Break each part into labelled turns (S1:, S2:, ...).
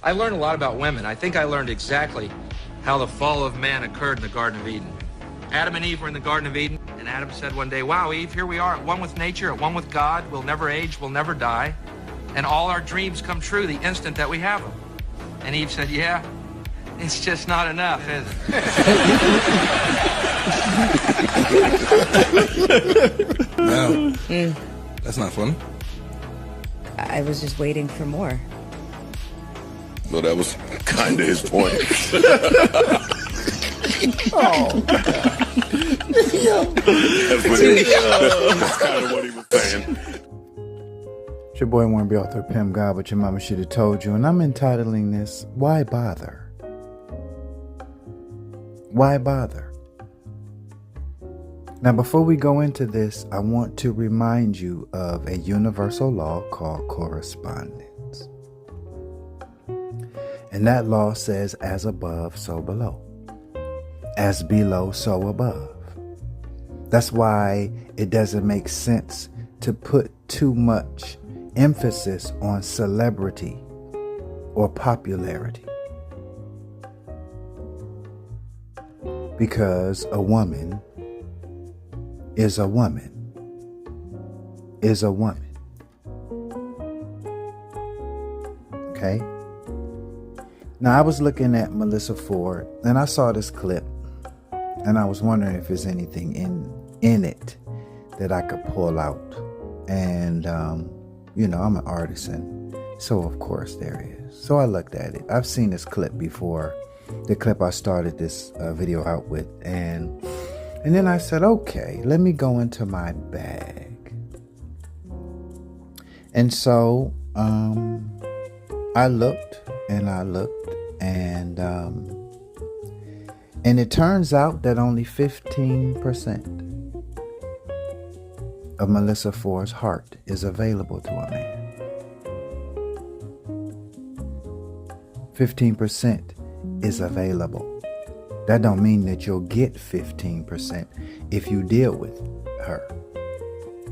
S1: I learned a lot about women. I think I learned exactly how the fall of man occurred in the Garden of Eden. Adam and Eve were in the Garden of Eden, and Adam said one day, wow, Eve, here we are at one with nature, at one with God. We'll never age, we'll never die. And all our dreams come true the instant that we have them. And Eve said, yeah, it's just not enough, is it?
S2: No, that's not funny.
S3: I was just waiting for more.
S4: So that was kind of his point.
S2: Oh,
S4: That's kind of what he was saying.
S5: It's your boy Warren B. Author Pimp God, but your mama should have told you, and I'm entitling this, Why Bother? Why bother? Now, before we go into this, I want to remind you of a universal law called correspondence. And that law says, as above, so below. As below, so above. That's why it doesn't make sense to put too much emphasis on celebrity or popularity. Because a woman is a woman. Is a woman. Okay? Now, I was looking at Melissa Ford, and I saw this clip, and I was wondering if there's anything in it that I could pull out. And, you know, I'm an artisan, so of course there is. So I looked at it. I've seen this clip before, the clip I started this video out with, and then I said, okay, let me go into my bag. And so I looked, and it turns out that only 15% of Melissa Ford's heart is available to a man. 15% is available. That don't mean that you'll get 15% if you deal with her.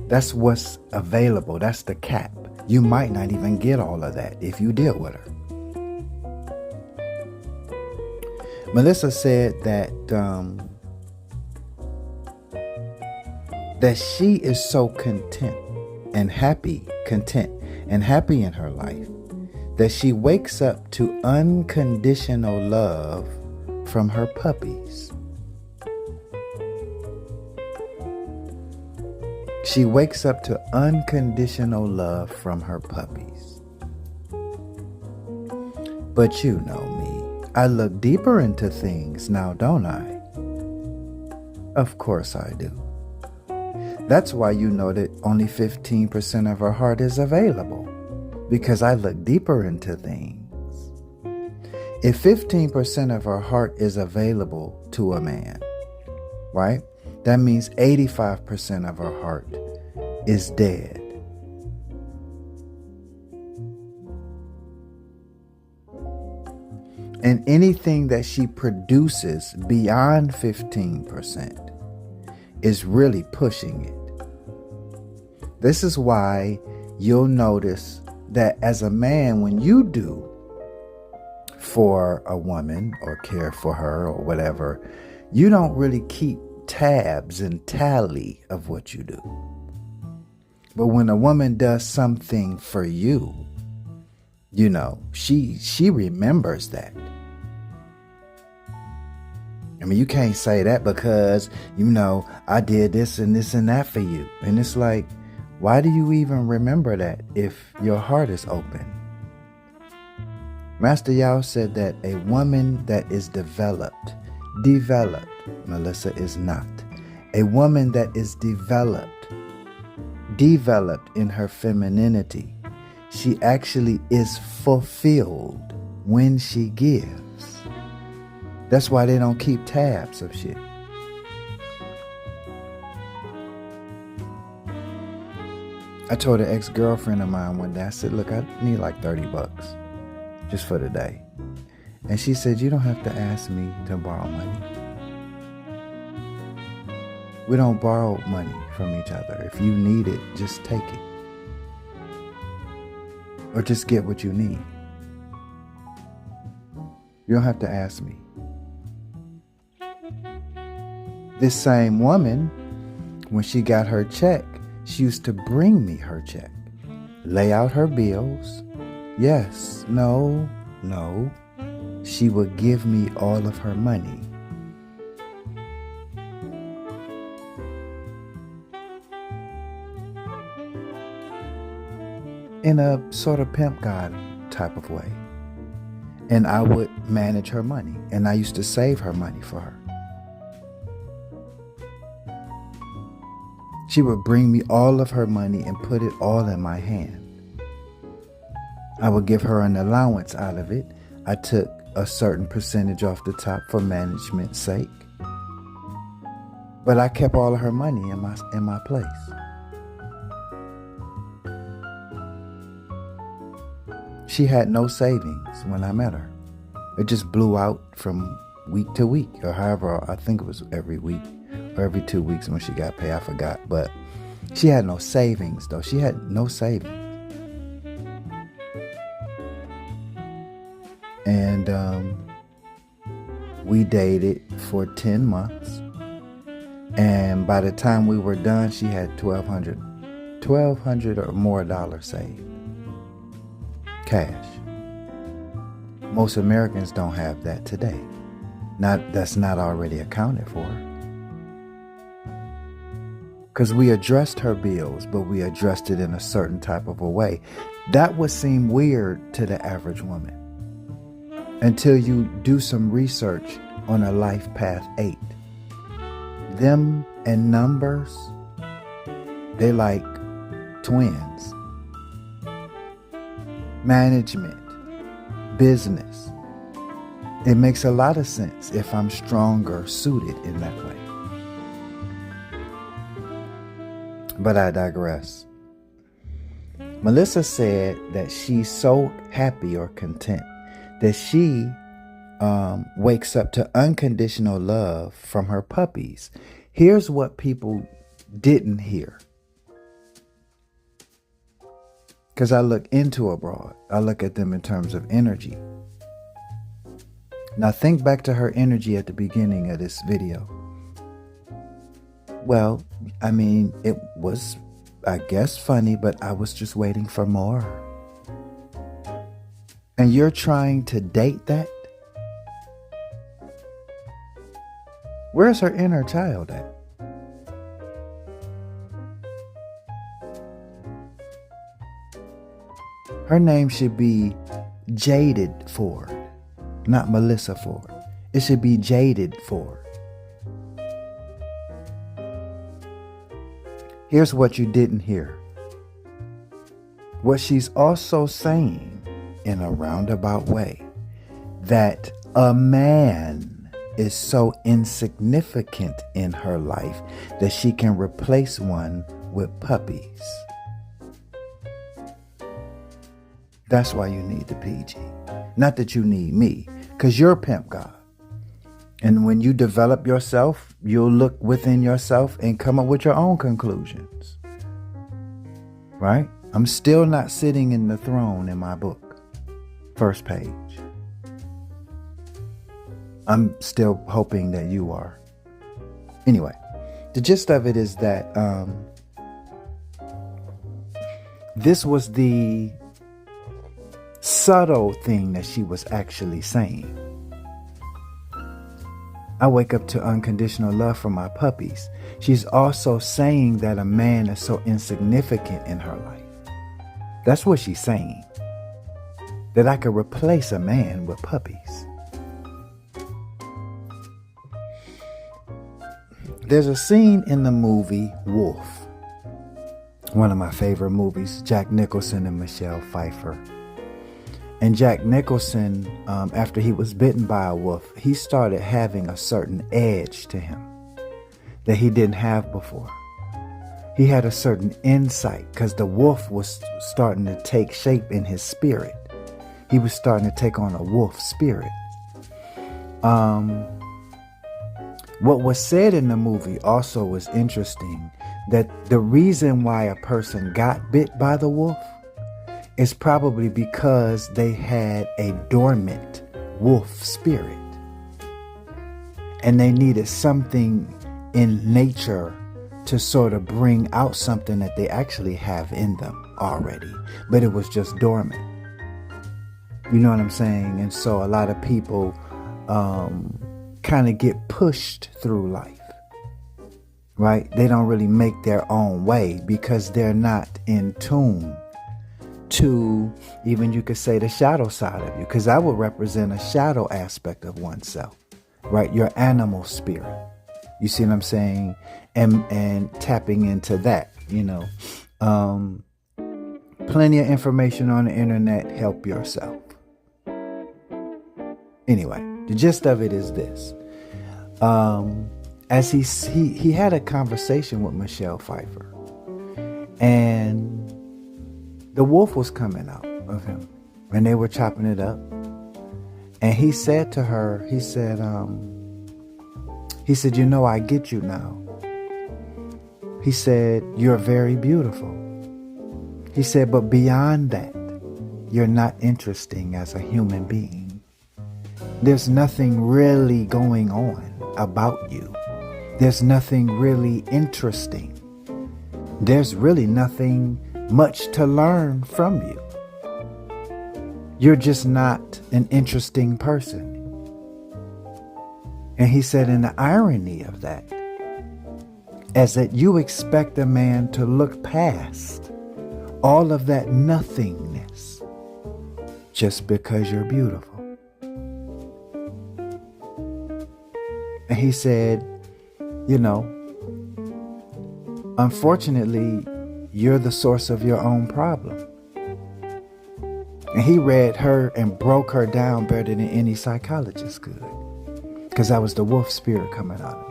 S5: That's what's available. That's the cap. You might not even get all of that if you deal with her. Melissa said that that she is so content and happy in her life that she wakes up to unconditional love from her puppies. She wakes up to unconditional love from her puppies. But you know me. I look deeper into things now, don't I? Of course I do. That's why you know that only 15% of her heart is available, because I look deeper into things. If 15% of her heart is available to a man, right? That means 85% of her heart is dead. And anything that she produces beyond 15% is really pushing it. This is why you'll notice that as a man, when you do for a woman or care for her or whatever, you don't really keep tabs and tally of what you do. But when a woman does something for you, you know, she remembers that. I mean, you can't say that because, you know, I did this and that for you. And it's like, why do you even remember that if your heart is open? Master Yao said that a woman that is developed, Melissa is not. A woman that is developed in her femininity, she actually is fulfilled when she gives. That's why they don't keep tabs of shit. I told an ex-girlfriend of mine one day, I said, look, I need like $30 just for the day. And she said, you don't have to ask me to borrow money. We don't borrow money from each other. If you need it, just take it. Or just get what you need. You don't have to ask me. This same woman, when she got her check, she used to bring me her check, lay out her bills. Yes, no. She would give me all of her money. In a sort of pimp god type of way. And I would manage her money. And I used to save her money for her. She would bring me all of her money and put it all in my hand. I would give her an allowance out of it. I took a certain percentage off the top for management's sake. But I kept all of her money in my place. She had no savings when I met her. It just blew out from week to week, or however, I think it was every week or every 2 weeks when she got paid. I forgot. But she had no savings, though. She had no savings. And we dated for 10 months. And by the time we were done, she had $1,200 or more dollars saved. Cash. Most Americans don't have that today. That's not already accounted for. Because we addressed her bills, but we addressed it in a certain type of a way. That would seem weird to the average woman until you do some research on a life path 8. Them and numbers, they like twins. Management, business. It makes a lot of sense if I'm stronger suited in that way. But I digress. Melissa said that she's so happy or content that she wakes up to unconditional love from her puppies. Here's what people didn't hear. Because I look into a broad. I look at them in terms of energy. Now think back to her energy at the beginning of this video. Well, I mean, it was, I guess, funny, but I was just waiting for more. And you're trying to date that? Where's her inner child at? Her name should be Jaded Ford, not Melissa Ford. It should be Jaded Ford. Here's what you didn't hear. What she's also saying in a roundabout way, that a man is so insignificant in her life that she can replace one with puppies. That's why you need the PG. Not that you need me, because you're pimp God. And when you develop yourself, you'll look within yourself and come up with your own conclusions. Right? I'm still not sitting in the throne in my book. First page. I'm still hoping that you are. Anyway, the gist of it is that this was the subtle thing that she was actually saying. I wake up to unconditional love from my puppies. She's also saying that a man is so insignificant in her life. That's what she's saying. That I could replace a man with puppies. There's a scene in the movie Wolf. One of my favorite movies, Jack Nicholson and Michelle Pfeiffer. And Jack Nicholson, after he was bitten by a wolf, he started having a certain edge to him that he didn't have before. He had a certain insight because the wolf was starting to take shape in his spirit. He was starting to take on a wolf spirit. What was said in the movie also was interesting, that the reason why a person got bit by the wolf is probably because they had a dormant wolf spirit. And they needed something in nature to sort of bring out something that they actually have in them already, but it was just dormant. You know what I'm saying? And so a lot of people kind of get pushed through life, right? They don't really make their own way because they're not in tune to, even you could say, the shadow side of you, because that would represent a shadow aspect of oneself, right? Your animal spirit. You see what I'm saying? And tapping into that, plenty of information on the internet. Help yourself. Anyway, the gist of it is this. As he had a conversation with Michelle Pfeiffer, and the wolf was coming out of him, and they were chopping it up. And he said to her, he said, I get you now. He said, you're very beautiful. He said, but beyond that, you're not interesting as a human being. There's nothing really going on about you. There's nothing really interesting. There's really nothing much to learn from you. You're just not an interesting person. And he said, and the irony of that is that you expect a man to look past all of that nothingness just because you're beautiful. And he said, unfortunately, you're the source of your own problem. And he read her and broke her down better than any psychologist could, because that was the wolf spirit coming out of her.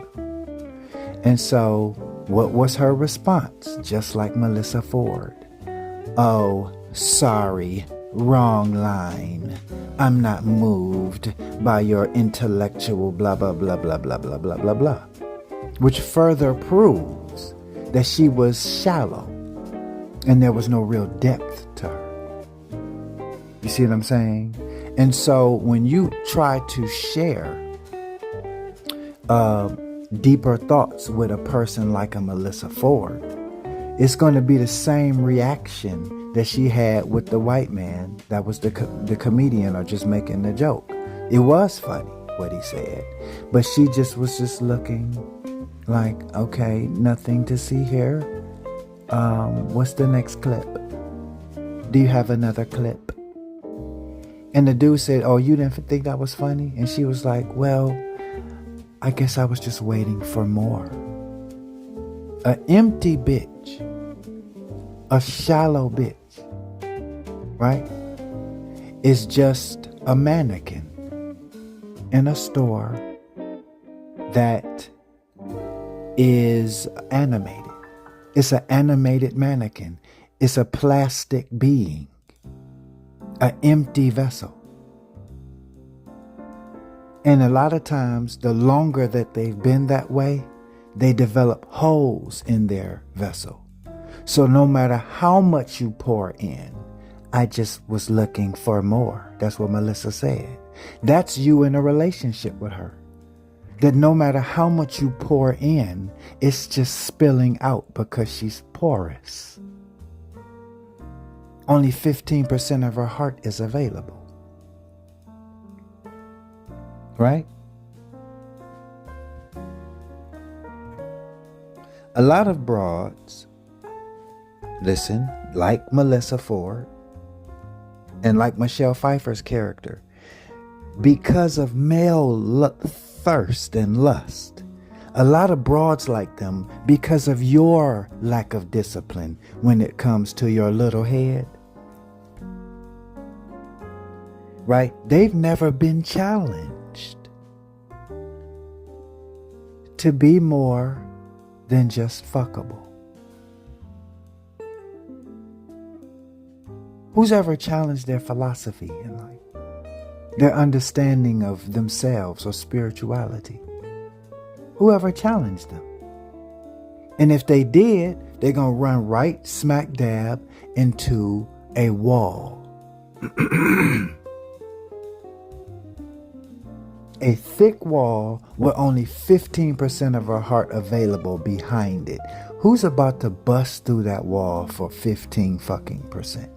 S5: And so what was her response? Just like Melissa Ford. Oh, sorry, wrong line. I'm not moved by your intellectual blah, blah, blah, blah, blah, blah, blah, blah, blah. Which further proves that she was shallow and there was no real depth to her. You see what I'm saying? And so when you try to share deeper thoughts with a person like a Melissa Ford, it's going to be the same reaction that she had with the white man that was the comedian, or just making the joke. It was funny what he said, but she just was just looking like, okay, nothing to see here. What's the next clip? Do you have another clip? And the dude said, oh, you didn't think that was funny? And she was like, well, I guess I was just waiting for more. An empty bitch, a shallow bitch, right, is just a mannequin in a store that is animated. It's an animated mannequin. It's a plastic being, an empty vessel. And a lot of times, the longer that they've been that way, they develop holes in their vessel. So no matter how much you pour in, I just was looking for more. That's what Melissa said. That's you in a relationship with her. That no matter how much you pour in, it's just spilling out because she's porous. Only 15% of her heart is available. Right? A lot of broads, listen, like Melissa Ford and like Michelle Pfeiffer's character, because of male thirst and lust, a lot of broads like them, because of your lack of discipline when it comes to your little head, right? They've never been challenged to be more than just fuckable. Who's ever challenged their philosophy in life? Their understanding of themselves or spirituality? Whoever challenged them? And if they did, they're going to run right smack dab into a wall. A thick wall with only 15% of her heart available behind it. Who's about to bust through that wall for 15 fucking percent?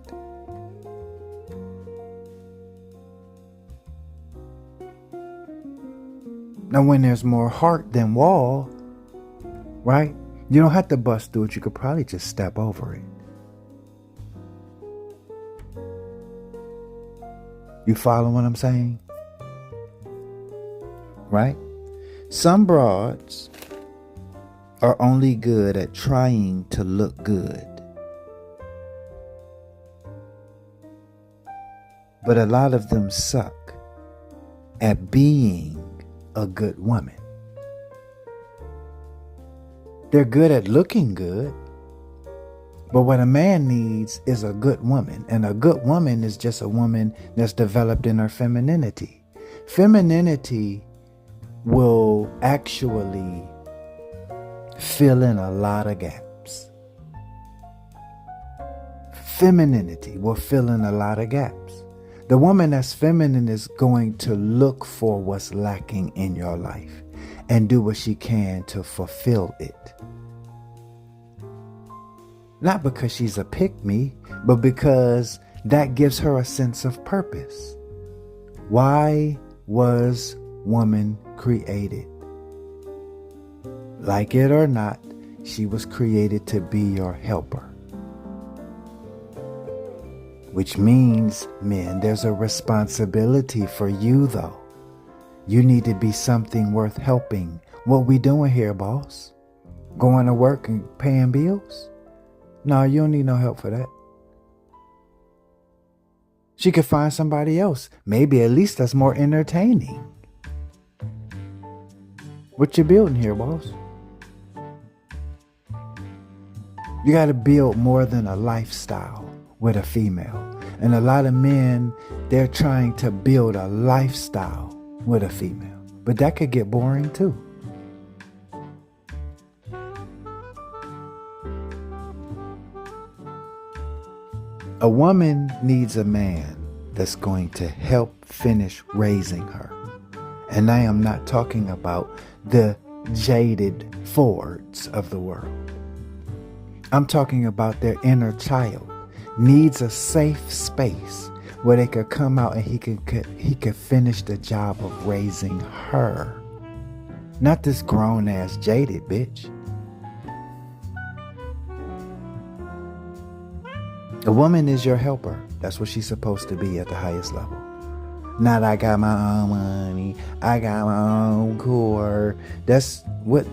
S5: Now, when there's more heart than wall, right? You don't have to bust through it. You could probably just step over it. You follow what I'm saying? Right? Some broads are only good at trying to look good. But a lot of them suck at being a good woman. They're good at looking good, but what a man needs is a good woman. And a good woman is just a woman that's developed in her femininity. Femininity will actually fill in a lot of gaps. Femininity will fill in a lot of gaps. The woman that's feminine is going to look for what's lacking in your life and do what she can to fulfill it. Not because she's a pick-me, but because that gives her a sense of purpose. Why was woman created? Like it or not, she was created to be your helper. Which means, men, there's a responsibility for you, though. You need to be something worth helping. What we doing here, boss? Going to work and paying bills? No, you don't need no help for that. She could find somebody else. Maybe at least that's more entertaining. What you building here, boss? You got to build more than a lifestyle with a female. And a lot of men, they're trying to build a lifestyle with a female. But that could get boring too. A woman needs a man that's going to help finish raising her. And I am not talking about the jaded Fords of the world. I'm talking about their inner child needs a safe space where they could come out and he could finish the job of raising her. Not this grown ass jaded bitch. A woman is your helper. That's what she's supposed to be at the highest level. Not I got my own money, I got my own core. That's what.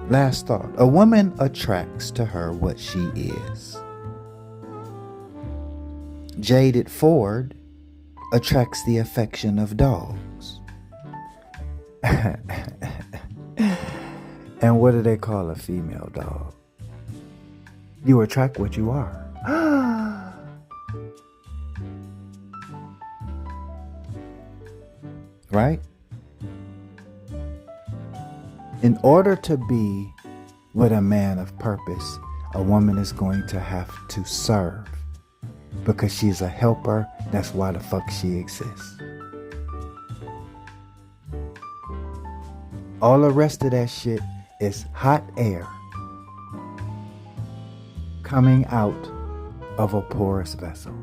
S5: Last thought. A woman attracts to her what she is. Jaded Ford attracts the affection of dogs. And what do they call a female dog? You attract what you are. Right? In order to be with a man of purpose, a woman is going to have to serve. Because she's a helper, that's why the fuck she exists. All the rest of that shit is hot air coming out of a porous vessel.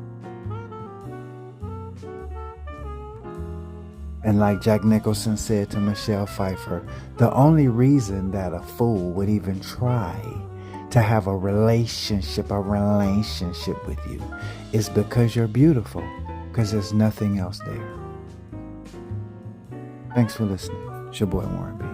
S5: And like Jack Nicholson said to Michelle Pfeiffer, the only reason that a fool would even try to have a relationship with you is because you're beautiful, because there's nothing else there. Thanks for listening. It's your boy Warren B.